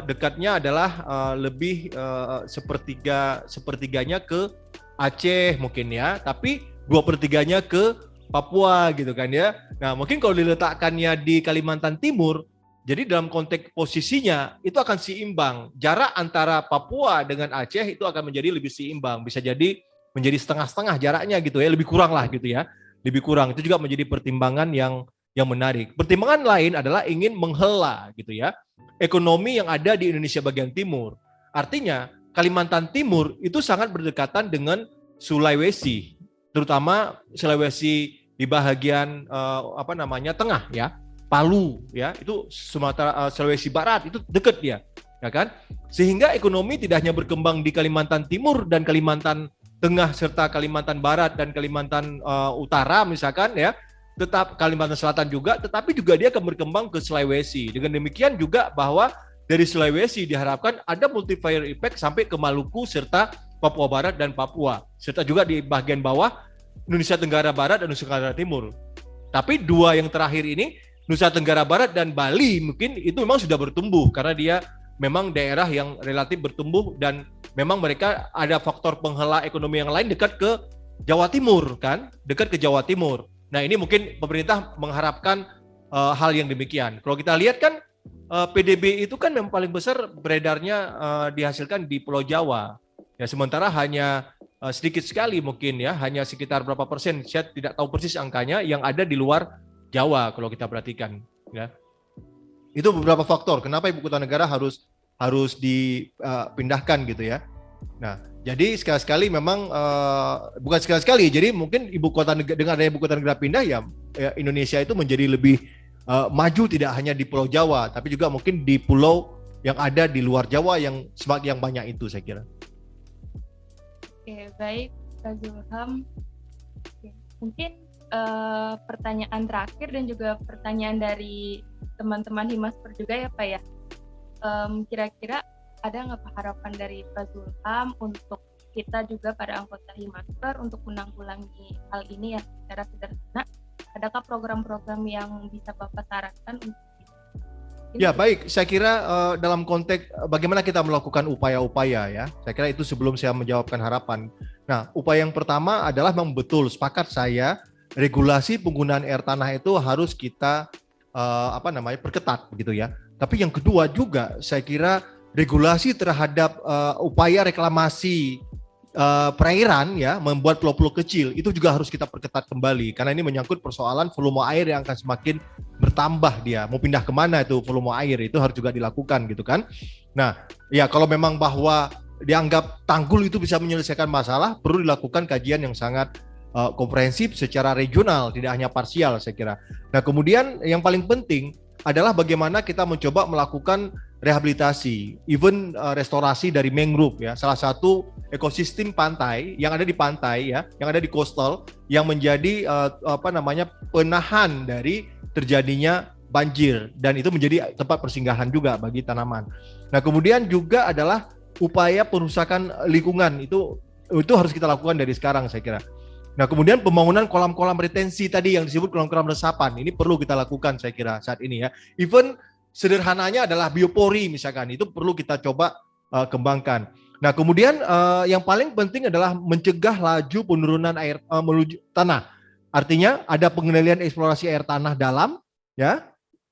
dekatnya adalah lebih sepertiganya ke Aceh mungkin ya, tapi 2/3-nya ke Papua gitu kan ya. Nah mungkin kalau diletakkannya di Kalimantan Timur, jadi dalam konteks posisinya itu akan seimbang. Jarak antara Papua dengan Aceh itu akan menjadi lebih seimbang. Bisa jadi menjadi setengah-setengah jaraknya gitu ya, lebih kurang lah gitu ya. Lebih kurang, itu juga menjadi pertimbangan yang menarik. Pertimbangan lain adalah ingin menghela gitu ya ekonomi yang ada di Indonesia bagian timur. Artinya Kalimantan Timur itu sangat berdekatan dengan Sulawesi, terutama Sulawesi di bagian tengah ya, Palu ya, itu Sumatera, Sulawesi Barat itu dekat dia, ya kan? Sehingga ekonomi tidak hanya berkembang di Kalimantan Timur dan Kalimantan Tengah serta Kalimantan Barat dan Kalimantan Utara misalkan ya, tetap Kalimantan Selatan juga, tetapi juga dia akan berkembang ke Sulawesi. Dengan demikian juga bahwa dari Sulawesi diharapkan ada multiplier effect sampai ke Maluku serta Papua Barat dan Papua, serta juga di bagian bawah Nusa Tenggara Barat dan Nusa Tenggara Timur. Tapi dua yang terakhir ini, Nusa Tenggara Barat dan Bali mungkin itu memang sudah bertumbuh karena dia memang daerah yang relatif bertumbuh dan memang mereka ada faktor penghela ekonomi yang lain dekat ke Jawa Timur kan, dekat ke Jawa Timur. Nah ini mungkin pemerintah mengharapkan hal yang demikian. Kalau kita lihat kan PDB itu kan yang paling besar beredarnya dihasilkan di Pulau Jawa. Ya sementara hanya sedikit sekali mungkin ya, hanya sekitar berapa persen, saya tidak tahu persis angkanya yang ada di luar Jawa kalau kita perhatikan. Ya. Itu beberapa faktor kenapa ibu kota negara harus dipindahkan gitu ya. Nah, jadi sekali-sekali memang bukan sekali-sekali. Jadi mungkin dengan adanya ibu kota negara pindah ya Indonesia itu menjadi lebih maju tidak hanya di Pulau Jawa, tapi juga mungkin di pulau yang ada di luar Jawa yang semakin banyak itu saya kira. Oke, baik, Kak Zulham. Oke, mungkin pertanyaan terakhir dan juga pertanyaan dari teman-teman Himasper juga ya Pak ya. Kira-kira ada nggak Pak harapan dari Pak Zulham untuk kita juga para anggota Himasper untuk menanggulangi hal ini ya secara sederhana? Adakah program-program yang bisa Bapak sarankan untuk Ya baik, saya kira dalam konteks bagaimana kita melakukan upaya-upaya ya, saya kira itu sebelum saya menjawabkan harapan. Nah, upaya yang pertama adalah memang betul sepakat saya, regulasi penggunaan air tanah itu harus kita perketat begitu ya. Tapi yang kedua juga saya kira regulasi terhadap upaya reklamasi perairan ya, membuat pulau-pulau kecil itu juga harus kita perketat kembali karena ini menyangkut persoalan volume air yang akan semakin bertambah, dia mau pindah kemana itu volume air itu harus juga dilakukan gitu kan. Nah ya kalau memang bahwa dianggap tanggul itu bisa menyelesaikan masalah, perlu dilakukan kajian yang sangat komprehensif secara regional, tidak hanya parsial saya kira. Nah kemudian yang paling penting adalah bagaimana kita mencoba melakukan rehabilitasi, even restorasi dari mangrove ya, salah satu ekosistem pantai yang ada di pantai ya, yang ada di coastal yang menjadi penahan dari terjadinya banjir dan itu menjadi tempat persinggahan juga bagi tanaman. Nah, kemudian juga adalah upaya perusakan lingkungan itu harus kita lakukan dari sekarang saya kira. Nah, kemudian pembangunan kolam-kolam retensi tadi yang disebut kolam-kolam resapan, ini perlu kita lakukan saya kira saat ini ya. Even sederhananya adalah biopori misalkan, itu perlu kita coba kembangkan. Nah, kemudian yang paling penting adalah mencegah laju penurunan air menuju tanah. Artinya ada pengendalian eksplorasi air tanah dalam ya.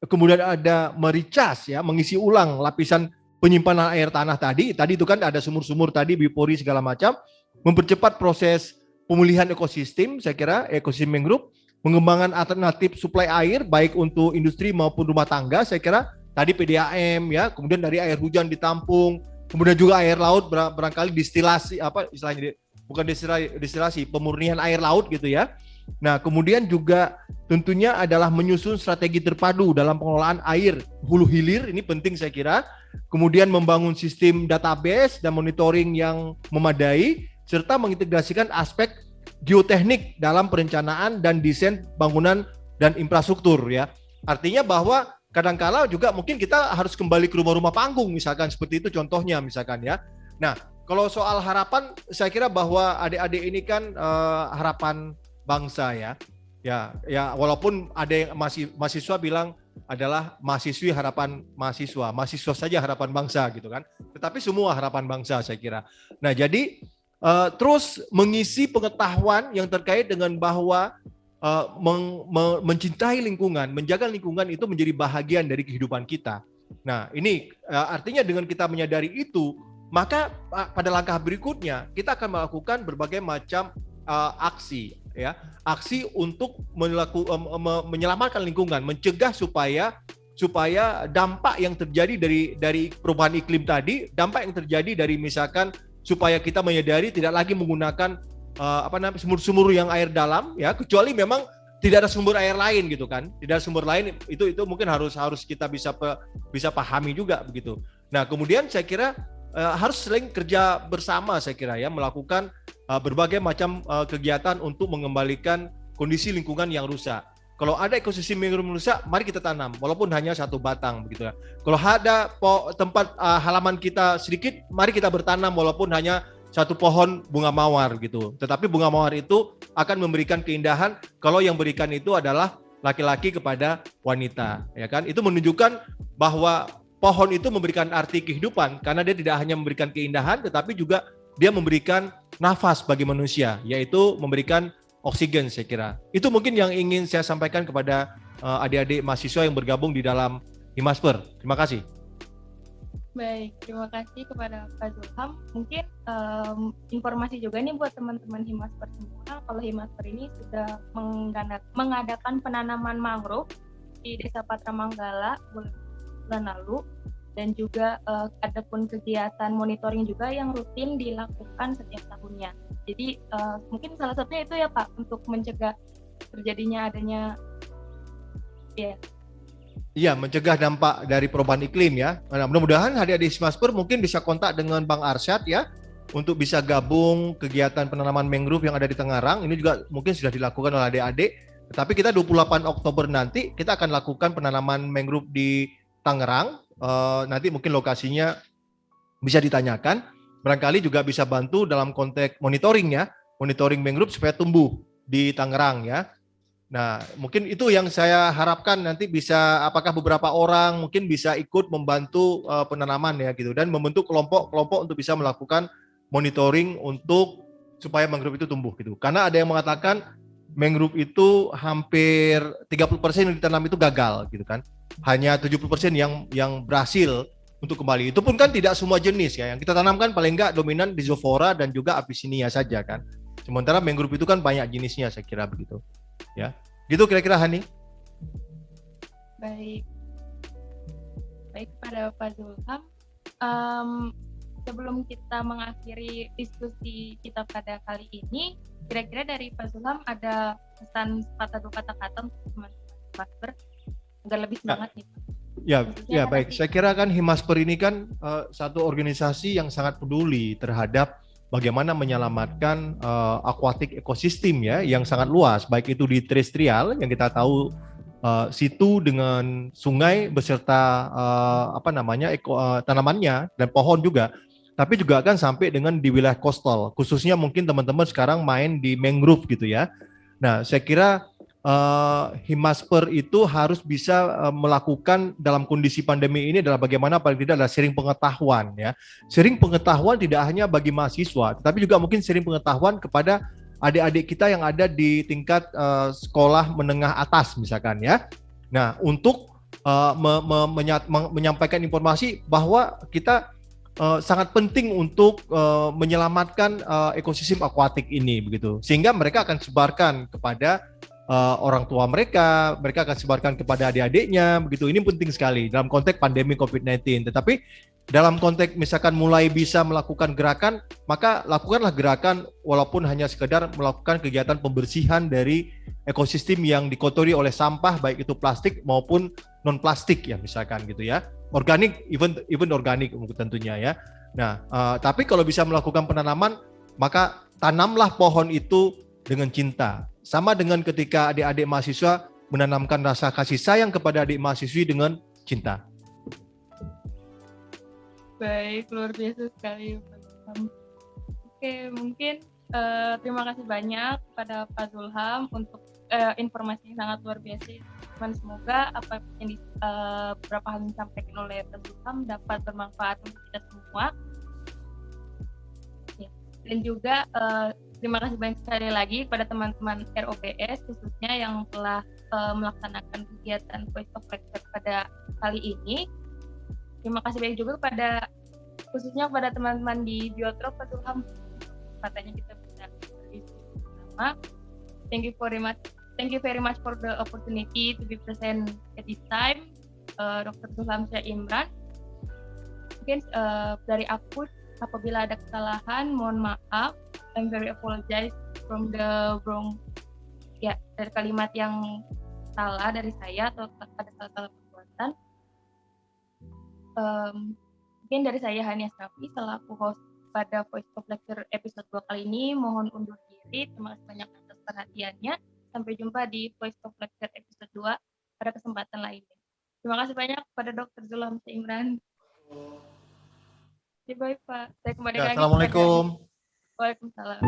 Kemudian ada mericas ya, mengisi ulang lapisan penyimpanan air tanah tadi itu kan ada sumur-sumur tadi, biopori segala macam, mempercepat proses pemulihan ekosistem, saya kira ekosistem mangrove, mengembangkan alternatif suplai air baik untuk industri maupun rumah tangga, saya kira tadi PDAM ya, kemudian dari air hujan ditampung, kemudian juga air laut barangkali distilasi distilasi, pemurnian air laut gitu ya. Nah, kemudian juga tentunya adalah menyusun strategi terpadu dalam pengelolaan air hulu hilir, ini penting saya kira. Kemudian membangun sistem database dan monitoring yang memadai, serta mengintegrasikan aspek geoteknik dalam perencanaan dan desain bangunan dan infrastruktur ya. Artinya bahwa kadangkala juga mungkin kita harus kembali ke rumah-rumah panggung misalkan, seperti itu contohnya misalkan ya. Nah, kalau soal harapan saya kira bahwa adik-adik ini kan harapan bangsa ya. Ya walaupun ada yang mahasiswa bilang adalah mahasiswi harapan mahasiswa saja harapan bangsa gitu kan. Tetapi semua harapan bangsa saya kira. Nah, jadi terus mengisi pengetahuan yang terkait dengan bahwa mencintai lingkungan, menjaga lingkungan itu menjadi bahagian dari kehidupan kita. Nah, ini artinya dengan kita menyadari itu, maka pada langkah berikutnya kita akan melakukan berbagai macam aksi ya, aksi untuk menyelamatkan lingkungan, mencegah supaya dampak yang terjadi dari perubahan iklim tadi, dampak yang terjadi dari misalkan supaya kita menyadari tidak lagi menggunakan sumur-sumur yang air dalam ya, kecuali memang tidak ada sumber air lain gitu kan. Tidak ada sumber lain, itu mungkin harus kita bisa pahami juga begitu. Nah, kemudian saya kira harus sering kerja bersama saya kira ya, melakukan berbagai macam kegiatan untuk mengembalikan kondisi lingkungan yang rusak. Kalau ada ekosistem yang rusak, mari kita tanam walaupun hanya satu batang begitu ya. Kalau ada tempat halaman kita sedikit, mari kita bertanam walaupun hanya satu pohon bunga mawar gitu. Tetapi bunga mawar itu akan memberikan keindahan kalau yang berikan itu adalah laki-laki kepada wanita, ya kan? Itu menunjukkan bahwa pohon itu memberikan arti kehidupan karena dia tidak hanya memberikan keindahan tetapi juga dia memberikan nafas bagi manusia, yaitu memberikan oksigen saya kira. Itu mungkin yang ingin saya sampaikan kepada adik-adik mahasiswa yang bergabung di dalam Himasper. Terima kasih. Baik, terima kasih kepada Pak Zulham. Mungkin informasi juga nih buat teman-teman Himasper semua, kalau Himasper ini sudah mengadakan penanaman mangrove di Desa Patra Manggala bulan lalu, dan juga ada pun kegiatan monitoring juga yang rutin dilakukan setiap tahunnya. Jadi mungkin salah satunya itu ya Pak, untuk mencegah terjadinya adanya Iya, mencegah dampak dari perubahan iklim ya. Nah, mudah-mudahan adik-adik Himasper mungkin bisa kontak dengan Bang Arsyad ya untuk bisa gabung kegiatan penanaman mangrove yang ada di Tangerang. Ini juga mungkin sudah dilakukan oleh adik-adik. Tetapi kita 28 Oktober nanti kita akan lakukan penanaman mangrove di Tangerang. Nanti mungkin lokasinya bisa ditanyakan. Barangkali juga bisa bantu dalam konteks monitoring ya, monitoring mangrove supaya tumbuh di Tangerang ya. Nah, mungkin itu yang saya harapkan nanti bisa, apakah beberapa orang mungkin bisa ikut membantu penanaman ya gitu, dan membentuk kelompok-kelompok untuk bisa melakukan monitoring untuk supaya mangrove itu tumbuh gitu. Karena ada yang mengatakan mangrove itu hampir 30% yang ditanam itu gagal gitu kan. Hanya 70% yang berhasil untuk kembali. Itu pun kan tidak semua jenis ya. Yang kita tanamkan paling enggak dominan Rhizophyra dan juga Abyssinia saja kan. Sementara mangrove itu kan banyak jenisnya, saya kira begitu. Ya, gitu kira-kira Hani. Baik, baik pada Pak Zulham. Sebelum kita mengakhiri diskusi kita pada kali ini, kira-kira dari Pak Zulham ada pesan sepatah dua kata-kata untuk teman-teman Himasper agar lebih semangat nih Pak? Ya baik. Saya kira kan Himasper ini kan satu organisasi yang sangat peduli terhadap bagaimana menyelamatkan aquatic ekosistem ya yang sangat luas, baik itu di terestrial yang kita tahu situ dengan sungai beserta tanamannya dan pohon juga, tapi juga akan sampai dengan di wilayah coastal, khususnya mungkin teman-teman sekarang main di mangrove gitu ya. Nah, saya kira Himasper itu harus bisa melakukan dalam kondisi pandemi ini adalah bagaimana paling tidak adalah sharing pengetahuan ya. Sharing pengetahuan tidak hanya bagi mahasiswa, tetapi juga mungkin sharing pengetahuan kepada adik-adik kita yang ada di tingkat sekolah menengah atas misalkan ya. Nah, untuk menyampaikan informasi bahwa kita sangat penting untuk menyelamatkan ekosistem akuatik ini begitu. Sehingga mereka akan sebarkan kepada orang tua mereka akan sebarkan kepada adik-adiknya begitu. Ini penting sekali dalam konteks pandemi COVID-19. Tetapi dalam konteks misalkan mulai bisa melakukan gerakan, maka lakukanlah gerakan walaupun hanya sekedar melakukan kegiatan pembersihan dari ekosistem yang dikotori oleh sampah, baik itu plastik maupun non plastik ya misalkan gitu ya. Organik, even organik tentunya ya. Nah, tapi kalau bisa melakukan penanaman, maka tanamlah pohon itu dengan cinta. Sama dengan ketika adik-adik mahasiswa menanamkan rasa kasih sayang kepada adik mahasiswi dengan cinta. Baik, luar biasa sekali Pak Zulham. Oke, mungkin terima kasih banyak kepada Pak Zulham untuk informasi yang sangat luar biasa. Dan semoga apa yang beberapa hal yang disampaikan oleh Pak Zulham dapat bermanfaat untuk kita semua. Ya. Dan juga terima kasih banyak sekali lagi kepada teman-teman ROBS khususnya yang telah melaksanakan kegiatan Voice of Lecture pada kali ini. Terima kasih banyak juga khususnya kepada teman-teman di Biotrop, Pak Zulham, katanya kita bisa berdiskusi bersama. Thank you very much for the opportunity to be present at this time, Dr. Zulham Syah Imran. Mungkin dari aku, apabila ada kesalahan, mohon maaf. I'm very apologize from the wrong, ya, dari kalimat yang salah dari saya atau ada salah-salah perbuatan. Mungkin dari saya Hani Asrafi selaku host pada Voice of Lecture episode 2 kali ini mohon undur diri. Terima kasih banyak atas perhatiannya. Sampai jumpa di Voice of Lecture episode 2 pada kesempatan lainnya. Terima kasih banyak kepada Dr. Zulham Syah Imran. Bye Pak. Saya kembali lagi. Assalamualaikum. Waalaikumsalam.